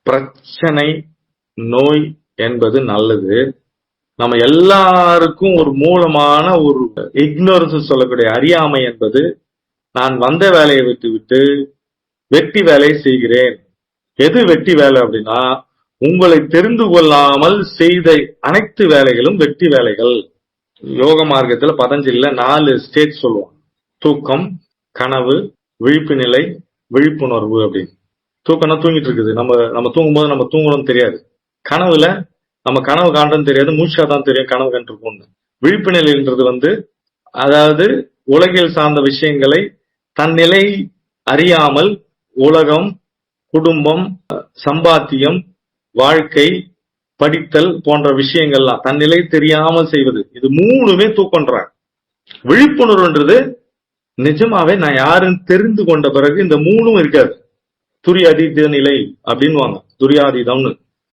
பிரச்சனை, நோய் என்பது நல்லது. நம்ம எல்லாருக்கும் ஒரு மூலமான ஒரு இக்னோரன்ஸ் சொல்லக்கூடிய அறியாமை என்பது, நான் வந்த வேலையை விட்டு வெட்டி வேலை செய்கிறேன். எது வெட்டி வேலை அப்படின்னா, உங்களை தெரிந்து கொள்ளாமல் செய்த அனைத்து வேலைகளும் வெட்டி வேலைகள். யோக மார்க்கத்துல பதஞ்சலில 4 ஸ்டேட் சொல்லுவோம். தூக்கம், கனவு, விழிப்பு நிலை, விழிப்புணர்வு அப்படின்னு. தூக்கம்னா தூங்கிட்டு இருக்குது. நம்ம தூங்கும்போது நம்ம தூங்கணும்னு தெரியாது. கனவுல நம்ம கனவு காண்றோம்னு தெரியாது, மூச்சாதான் தெரியும் கனவு கண்டிருப்போம்னு. விழிப்பு நிலைன்றது அதாவது உலகில் சார்ந்த விஷயங்களை தன் நிலை அறியாமல் உலகம், குடும்பம், சம்பாத்தியம், வாழ்க்கை, படித்தல் போன்ற விஷயங்கள்லாம் தன் நிலை தெரியாமல் செய்வது. இது 3மே தூக்கம்ன்றாங்க. விழிப்புணர்வுன்றது நிஜமாவே நான் யாருன்னு தெரிந்து கொண்ட பிறகு இந்த 3ம் இருக்காது. துரியாதீத நிலை அப்படின்வாங்க. துரியாதீதம்னு